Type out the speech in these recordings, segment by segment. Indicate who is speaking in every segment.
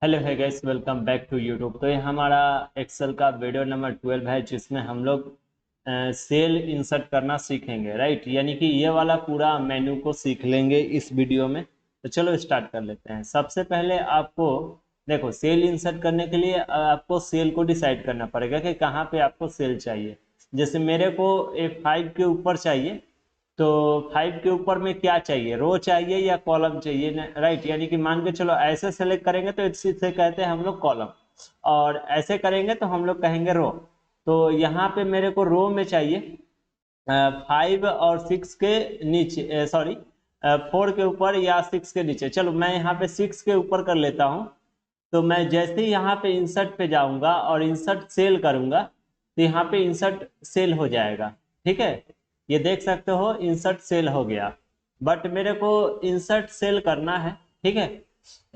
Speaker 1: Hello hi guys, welcome back to YouTube. तो ये हमारा एक्सेल का वीडियो नंबर 12 है, जिसमें हम लोग सेल इंसर्ट करना सीखेंगे, राइट। यानी कि ये वाला पूरा मेन्यू को सीख लेंगे इस वीडियो में। तो चलो स्टार्ट कर लेते हैं। सबसे पहले आपको देखो, सेल इंसर्ट करने के लिए आपको सेल को डिसाइड करना पड़ेगा कि कहाँ पे आपको सेल चाहिए। जैसे मेरे को F5 के ऊपर चाहिए, तो 5 के ऊपर में क्या चाहिए, रो चाहिए या कॉलम चाहिए, राइट। यानी कि मान के चलो ऐसे सेलेक्ट करेंगे तो इससे कहते हैं हम लोग कॉलम, और ऐसे करेंगे तो हम लोग कहेंगे रो। तो यहाँ पे मेरे को रो में चाहिए 5 और 6 के नीचे, सॉरी 4 के ऊपर या 6 के नीचे। चलो मैं यहाँ पे 6 के ऊपर कर लेता हूँ। तो मैं जैसे ही यहाँ पे इंसर्ट पे जाऊंगा और इंसर्ट सेल करूंगा, तो यहाँ पे इंसर्ट सेल हो जाएगा। ठीक है, ये देख सकते हो इंसर्ट सेल हो गया। बट मेरे को इंसर्ट सेल करना है, ठीक है,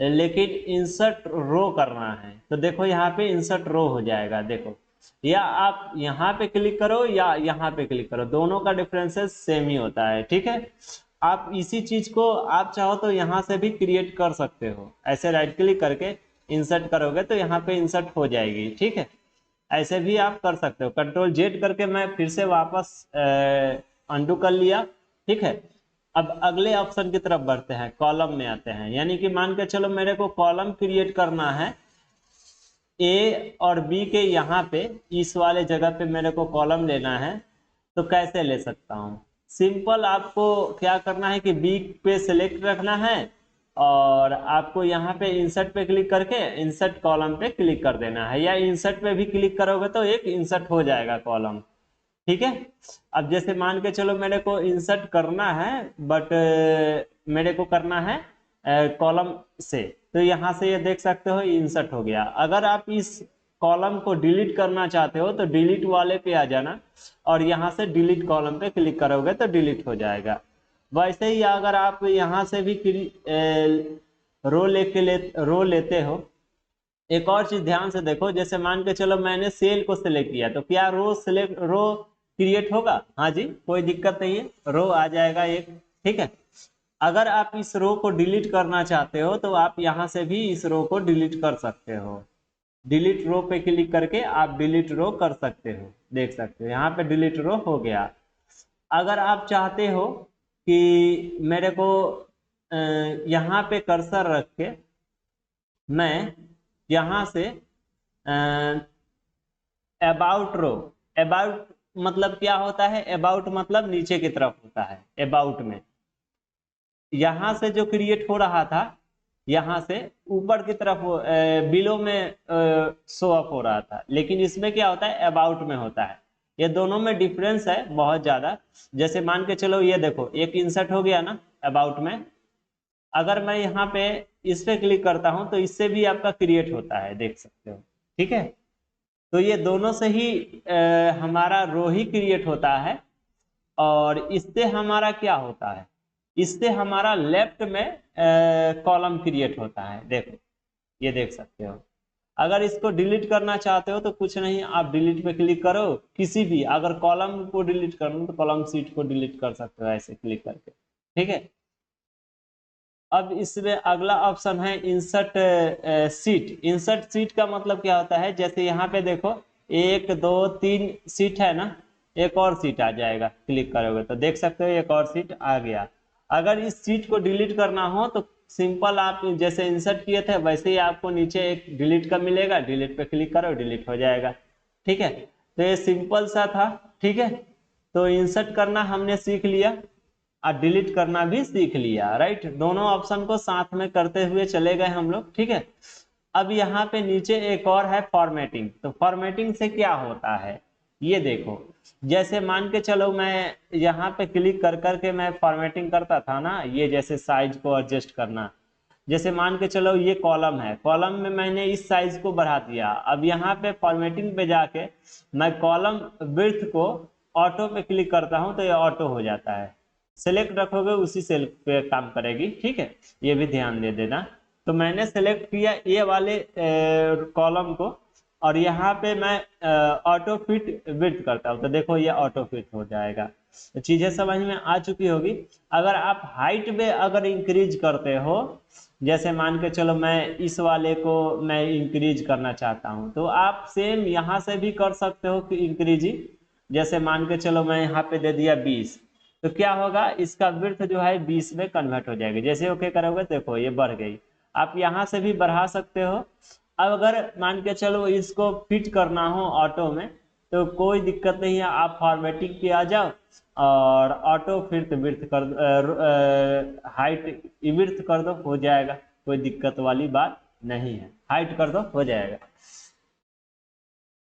Speaker 1: लेकिन इंसर्ट रो करना है। तो देखो यहाँ पे इंसर्ट रो हो जाएगा, देखो। या आप यहाँ पे क्लिक करो या यहाँ पे क्लिक करो, दोनों का डिफरेंसेस सेम ही होता है। ठीक है, आप इसी चीज को आप चाहो तो यहाँ से भी क्रिएट कर सकते हो। ऐसे राइट क्लिक करके इंसर्ट करोगे तो यहाँ पे इंसर्ट हो जाएगी। ठीक है, ऐसे भी आप कर सकते हो। कंट्रोल जेड करके मैं फिर से वापस अंडू कर लिया। ठीक है, अब अगले ऑप्शन की तरफ बढ़ते हैं, कॉलम में आते हैं। यानी कि मान के चलो मेरे को कॉलम क्रिएट करना है ए और बी के, यहाँ पे इस वाले जगह पे मेरे को कॉलम लेना है। तो कैसे ले सकता हूँ? सिंपल, आपको क्या करना है कि बी पे सिलेक्ट रखना है, और आपको यहाँ पे इंसर्ट पे क्लिक करके इंसर्ट कॉलम पे क्लिक कर देना है, या इंसर्ट पे भी क्लिक करोगे तो एक इंसर्ट हो जाएगा कॉलम। ठीक है, अब जैसे मान के चलो मेरे को इंसर्ट करना है, बट मेरे को करना है कॉलम से। तो यहाँ से ये देख सकते हो इंसर्ट हो गया। अगर आप इस कॉलम को डिलीट करना चाहते हो तो डिलीट वाले पे आ जाना, और यहाँ से डिलीट कॉलम पे क्लिक करोगे तो डिलीट हो जाएगा। वैसे ही अगर आप यहाँ से भी रो लेते हो। एक और चीज ध्यान से देखो, जैसे मान के चलो मैंने सेल को सिलेक्ट किया, तो क्या रो क्रिएट होगा? हाँ जी, कोई दिक्कत नहीं है, रो आ जाएगा एक। ठीक है, अगर आप इस रो को डिलीट करना चाहते हो तो आप यहाँ से भी इस रो को डिलीट कर सकते हो। डिलीट रो पे क्लिक करके आप डिलीट रो कर सकते हो, देख सकते हो यहाँ पे डिलीट रो हो गया। अगर आप चाहते हो कि मेरे को यहाँ पे कर्सर रख के मैं यहाँ से अबाउट रो, अबाउट मतलब क्या होता है? अबाउट मतलब नीचे की तरफ होता है। अबाउट में यहाँ से जो क्रिएट हो रहा था, यहाँ से ऊपर की तरफ बिलो में शो अप हो रहा था, लेकिन इसमें क्या होता है? अबाउट में होता है। ये दोनों में डिफरेंस है बहुत ज्यादा। जैसे मान के चलो ये देखो, एक इंसर्ट हो गया ना अबाउट में। अगर मैं यहाँ पे इस पे क्लिक करता हूँ तो इससे भी आपका क्रिएट होता है, देख सकते हो। ठीक है, तो ये दोनों से ही हमारा रो ही क्रिएट होता है। और इससे हमारा क्या होता है? इससे हमारा लेफ्ट में कॉलम क्रिएट होता है, देखो, ये देख सकते हो। अगर इसको डिलीट करना चाहते हो तो कुछ नहीं, आप डिलीट पे क्लिक करो। किसी भी, अगर कॉलम को डिलीट करना हो तो कॉलम सीट को डिलीट कर सकते हो ऐसे क्लिक करके। ठीक है, अब इसमें अगला ऑप्शन है इंसर्ट सीट। इंसर्ट सीट का मतलब क्या होता है? जैसे यहाँ पे देखो, 1 2 3 सीट है ना, एक और सीट आ जाएगा, क्लिक करोगे तो देख सकते हो एक और सीट आ गया। अगर इस सीट को डिलीट करना हो तो सिंपल, आप जैसे इंसर्ट किए थे वैसे ही आपको नीचे एक डिलीट का मिलेगा, डिलीट पे क्लिक करो, डिलीट हो जाएगा। ठीक है, तो ये सिंपल सा था। ठीक है, तो इंसर्ट करना हमने सीख लिया और डिलीट करना भी सीख लिया, राइट। दोनों ऑप्शन को साथ में करते हुए चले गए हम लोग। ठीक है, अब यहाँ पे नीचे एक और है फॉर्मेटिंग। तो फॉर्मेटिंग से क्या होता है ये देखो। जैसे मान के चलो मैं यहाँ पे क्लिक कर करके मैं फॉर्मेटिंग करता था ना, ये जैसे साइज को एडजस्ट करना। जैसे मान के चलो ये कॉलम है, कॉलम में मैंने इस साइज को बढ़ा दिया। अब यहाँ पे फॉर्मेटिंग पे जाके मैं कॉलम विड्थ को ऑटो पे क्लिक करता हूँ तो ये ऑटो हो जाता है। सेलेक्ट रखोगे उसी सेल पे काम करेगी। ठीक है, ये भी ध्यान दे देना। तो मैंने सेलेक्ट किया ये वाले कॉलम को, और यहाँ पे मैं ऑटो फिट विड्थ करता हूँ, तो देखो ये ऑटो फिट हो जाएगा। तो चीजें समझ में आ चुकी होगी। अगर आप हाइट में अगर इंक्रीज करते हो, जैसे मान के चलो मैं इस वाले को मैं इंक्रीज करना चाहता हूँ, तो आप सेम यहाँ से भी कर सकते हो कि इंक्रीजिंग। जैसे मान के चलो मैं यहाँ पे दे दिया 20, तो क्या होगा, इसका विड्थ जो है 20 में कन्वर्ट हो जाएगी। जैसे ओके करोगे देखो ये बढ़ गई। आप यहाँ से भी बढ़ा सकते हो। अब अगर मान के चलो इसको फिट करना हो ऑटो में, तो कोई दिक्कत नहीं है, आप फॉर्मेटिंग पे आ जाओ और ऑटो फिट विड्थ कर हाइट विड्थ कर दो, हो जाएगा। कोई दिक्कत वाली बात नहीं है, हाइट कर दो हो जाएगा।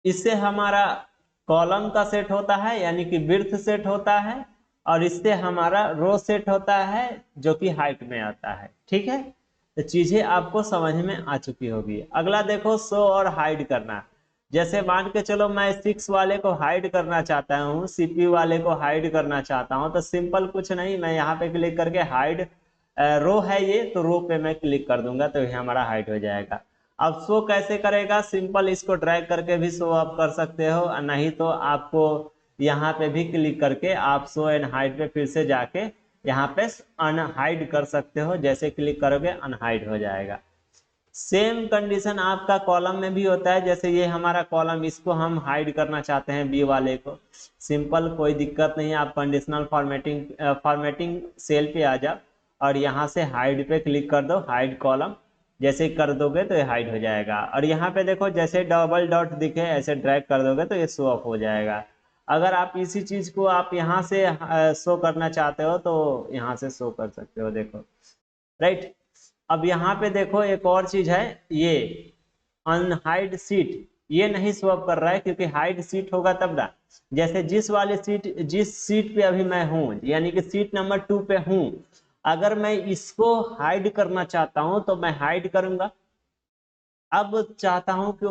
Speaker 1: इससे हमारा कॉलम का सेट होता है, यानी कि विड्थ सेट होता है, और इससे हमारा रो सेट होता है जो कि हाइट में आता है। ठीक है, तो चीजें आपको समझ में आ चुकी होगी। अगला देखो, शो और हाइड करना। जैसे मान के चलो मैं 6 वाले को हाइड करना चाहता हूँ, सीपीयू वाले को हाइड करना चाहता हूँ, तो सिंपल कुछ नहीं, मैं यहाँ पे क्लिक करके हाइड रो है ये, तो रो पे मैं क्लिक कर दूंगा, तो ये हमारा हाइड हो जाएगा। अब शो कैसे करेगा, सिंपल इसको ड्रैग करके भी शो अप कर सकते हो, नहीं तो आपको यहाँ पे भी क्लिक करके आप शो एंड हाइड पे फिर से जाके यहाँ पे अनहाइड कर सकते हो। जैसे क्लिक करोगे अनहाइड हो जाएगा। सेम कंडीशन आपका कॉलम में भी होता है। जैसे ये हमारा कॉलम, इसको हम हाइड करना चाहते हैं बी वाले को, सिंपल कोई दिक्कत नहीं है, आप कंडीशनल फॉर्मेटिंग सेल पे आ जाओ और यहाँ से हाइड पे क्लिक कर दो, हाइड कॉलम। जैसे कर दोगे तो ये हाइड हो जाएगा। और यहाँ पे देखो जैसे डबल डॉट दिखे ऐसे ड्रैग कर दोगे तो ये शो ऑफ हो जाएगा। अगर आप इसी चीज को आप यहाँ से शो करना चाहते हो तो यहाँ से शो कर सकते हो, देखो राइट। अब यहाँ पे देखो एक और चीज है, ये अनहाइड सीट, ये नहीं स्वैप कर रहा है क्योंकि हाइड सीट होगा तब ना। जैसे जिस सीट पे अभी मैं हूँ, यानी कि सीट नंबर 2 पे हूँ, अगर मैं इसको हाइड करना चाहता हूँ तो मैं हाइड करूंगा। अब चाहता हूं कि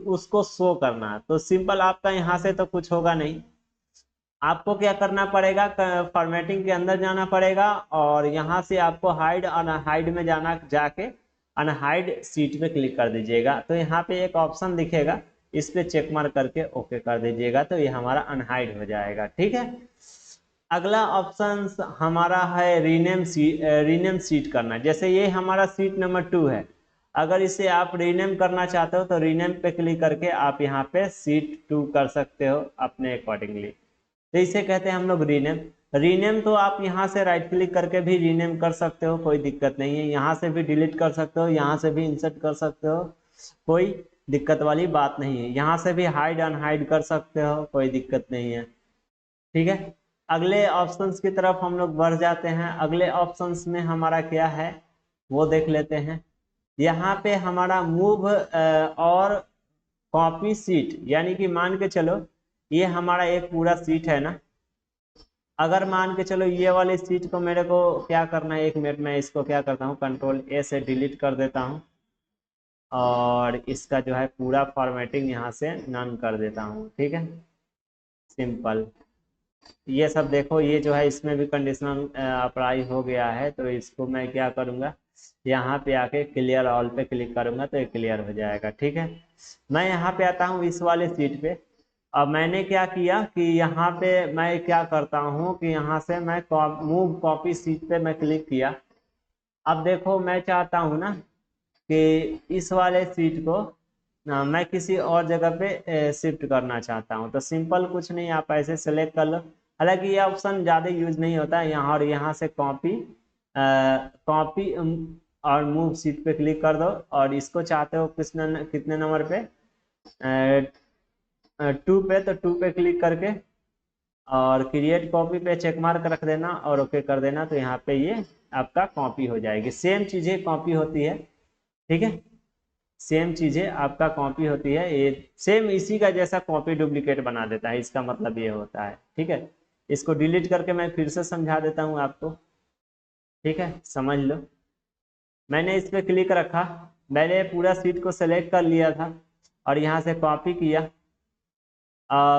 Speaker 1: उसको शो करना, तो सिंपल आपका यहाँ से तो कुछ होगा नहीं, आपको क्या करना पड़ेगा, फॉर्मेटिंग के अंदर जाना पड़ेगा और यहाँ से आपको हाइड अनहाइड में जाना, जाके अनहाइड सीट पे क्लिक कर दीजिएगा। तो यहाँ पे एक ऑप्शन दिखेगा, इस पे चेक मार्क करके ओके कर दीजिएगा, तो ये हमारा अनहाइड हो जाएगा। ठीक है, अगला ऑप्शन हमारा है रीनेम सीट करना। जैसे ये हमारा सीट नंबर 2 है, अगर इसे आप रीनेम करना चाहते हो तो रीनेम पे क्लिक करके आप यहाँ पे सीट 2 कर सकते हो अपने अकॉर्डिंगली। तो इसे कहते हैं हम लोग रीनेम। रीनेम तो आप यहाँ से राइट क्लिक करके भी रीनेम कर सकते हो, कोई दिक्कत नहीं है। यहाँ से भी डिलीट कर सकते हो, यहाँ से भी इंसर्ट कर सकते हो, कोई दिक्कत वाली बात नहीं है। यहाँ से भी हाइड अनहाइड कर सकते हो, कोई दिक्कत नहीं है। ठीक है, अगले ऑप्शंस की तरफ हम लोग बढ़ जाते हैं। अगले ऑप्शंस में हमारा क्या है वो देख लेते हैं। यहाँ पे हमारा मूव और कॉपी सीट, यानी कि मान के चलो ये हमारा एक पूरा सीट है ना। अगर मान के चलो ये वाली सीट को मेरे को क्या करना है, 1 मिनट में इसको क्या करता हूँ, कंट्रोल ए से डिलीट कर देता हूँ और इसका जो है पूरा फॉर्मेटिंग यहाँ से नन कर देता हूँ। ठीक है, सिंपल। ये सब देखो, ये जो है इसमें भी कंडीशनल अप्लाई हो गया है, तो इसको मैं क्या करूँगा, यहाँ पे आके क्लियर ऑल पे क्लिक करूँगा तो ये क्लियर हो जाएगा। ठीक है, मैं यहाँ पे आता हूँ इस वाले सीट पे। अब मैंने क्या किया कि यहाँ पे मैं क्या करता हूँ कि यहाँ से मैं मूव कॉपी सीट पे मैं क्लिक किया। अब देखो मैं चाहता हूँ ना कि इस वाले सीट को मैं किसी और जगह पे शिफ्ट करना चाहता हूँ, तो सिंपल कुछ नहीं, आप ऐसे सेलेक्ट कर लो। हालांकि ये ऑप्शन ज़्यादा यूज नहीं होता है यहाँ, और यहाँ से कॉपी और मूव सीट पे क्लिक कर दो और इसको चाहते हो कितने नंबर पे, 2 पे, तो 2 पे क्लिक करके और क्रिएट कॉपी पे चेक मार्क रख देना और ओके कर देना, तो यहाँ पे ये आपका कॉपी हो जाएगी। सेम चीज़ें कॉपी होती है। ठीक है, सेम चीजें आपका कॉपी होती है, ये सेम इसी का जैसा कॉपी डुप्लीकेट बना देता है, इसका मतलब ये होता है। ठीक है, इसको डिलीट करके मैं फिर से समझा देता हूँ आपको। ठीक है, समझ लो। मैंने इस पे क्लिक रखा, मैंने पूरा सीट को सेलेक्ट कर लिया था और यहाँ से कॉपी किया।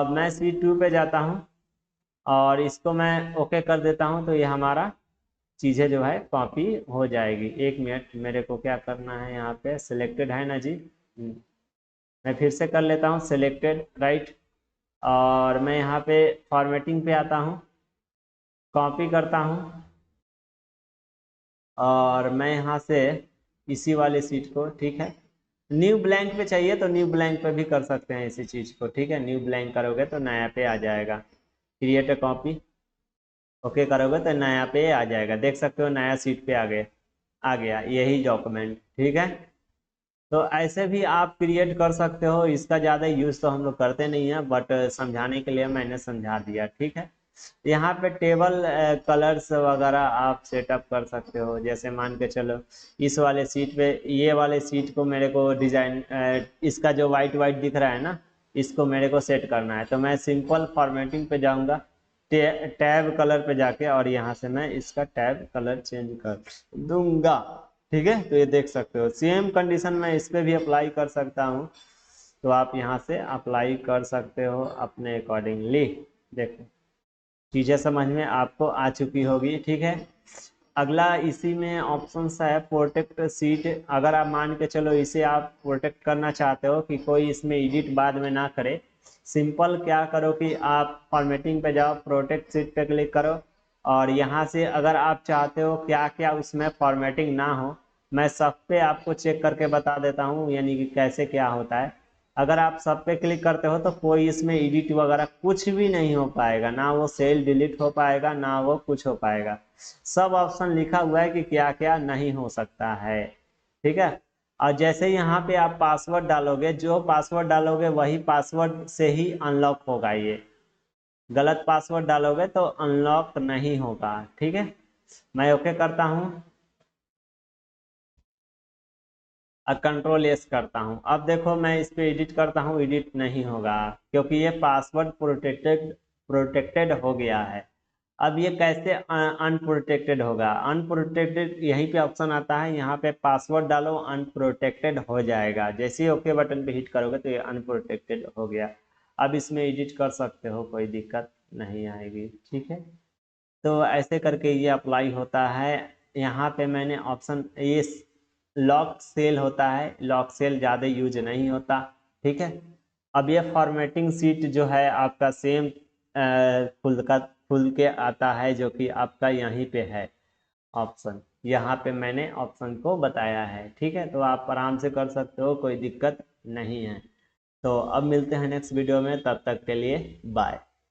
Speaker 1: मैं सीट 2 पे जाता हूँ और इसको मैं ओके कर देता हूँ, तो ये हमारा चीज़ें जो है कॉपी हो जाएगी। 1 मिनट, मेरे को क्या करना है, यहाँ पे सिलेक्टेड है ना जी। मैं फिर से कर लेता हूँ सिलेक्टेड, राइट, और मैं यहाँ पे फॉर्मेटिंग पे आता हूँ, कॉपी करता हूँ, और मैं यहाँ से इसी वाले सीट को, ठीक है, न्यू ब्लैंक पे चाहिए तो न्यू ब्लैंक पे भी कर सकते हैं इसी चीज़ को, ठीक है, न्यू ब्लैंक करोगे तो नया पे आ जाएगा, क्रिएट अ कॉपी, ओके करोगे तो नया पे आ जाएगा, देख सकते हो नया सीट पे आ गया यही डॉक्यूमेंट, ठीक है। तो ऐसे भी आप क्रिएट कर सकते हो, इसका ज़्यादा यूज़ तो हम लोग करते नहीं है, बट समझाने के लिए मैंने समझा दिया, ठीक है। यहाँ पे टेबल कलर्स वगैरह आप सेटअप कर सकते हो, जैसे मान के चलो इस वाले सीट पे, ये वाले सीट को मेरे को डिज़ाइन, इसका जो वाइट वाइट दिख रहा है ना, इसको मेरे को सेट करना है, तो मैं सिंपल फॉर्मेटिंग पे जाऊँगा, टैब कलर पे जाके, और यहाँ से मैं इसका टैब कलर चेंज कर दूंगा, ठीक है। तो ये देख सकते हो सेम कंडीशन मैं इस पे भी अप्लाई कर सकता हूँ, तो आप यहाँ से अप्लाई कर सकते हो अपने अकॉर्डिंगली। देखो चीज़ें समझ में आपको आ चुकी होगी, ठीक है। अगला इसी में ऑप्शन है प्रोटेक्ट सीट, अगर आप मान के चलो इसे आप प्रोटेक्ट करना चाहते हो कि कोई इसमें एडिट बाद में ना करे, सिंपल क्या करो कि आप फॉर्मेटिंग पे जाओ, प्रोटेक्ट सीट पे क्लिक करो, और यहाँ से अगर आप चाहते हो क्या क्या उसमें फॉर्मेटिंग ना हो, मैं सब पे आपको चेक करके बता देता हूँ, यानी कि कैसे क्या होता है। अगर आप सब पे क्लिक करते हो तो कोई इसमें एडिट वगैरह कुछ भी नहीं हो पाएगा, ना वो सेल डिलीट हो पाएगा, ना वो कुछ हो पाएगा, सब ऑप्शन लिखा हुआ है कि क्या क्या नहीं हो सकता है, ठीक है। और जैसे यहाँ पे आप पासवर्ड डालोगे, जो पासवर्ड डालोगे वही पासवर्ड से ही अनलॉक होगा, ये गलत पासवर्ड डालोगे तो अनलॉक नहीं होगा, ठीक है। मैं ओके करता हूँ, अब कंट्रोल एस करता हूँ, अब देखो मैं इस पे एडिट करता हूँ, एडिट नहीं होगा क्योंकि ये पासवर्ड प्रोटेक्टेड हो गया है। अब ये कैसे अनप्रोटेक्टेड होगा, अनप्रोटेक्टेड यहीं पे ऑप्शन आता है, यहाँ पे पासवर्ड डालो अनप्रोटेक्टेड हो जाएगा, जैसे ही ओके बटन पे हिट करोगे तो ये अनप्रोटेक्टेड हो गया। अब इसमें एडिट कर सकते हो, कोई दिक्कत नहीं आएगी, ठीक है। तो ऐसे करके ये अप्लाई होता है। यहाँ पे मैंने ऑप्शन, ये लॉक सेल होता है, लॉक सेल ज़्यादा यूज नहीं होता, ठीक है। अब ये फॉर्मेटिंग सीट जो है आपका सेम खुल के आता है, जो कि आपका यहीं पे है ऑप्शन, यहाँ पे मैंने ऑप्शन को बताया है, ठीक है। तो आप आराम से कर सकते हो, कोई दिक्कत नहीं है। तो अब मिलते हैं नेक्स्ट वीडियो में, तब तक के लिए बाय।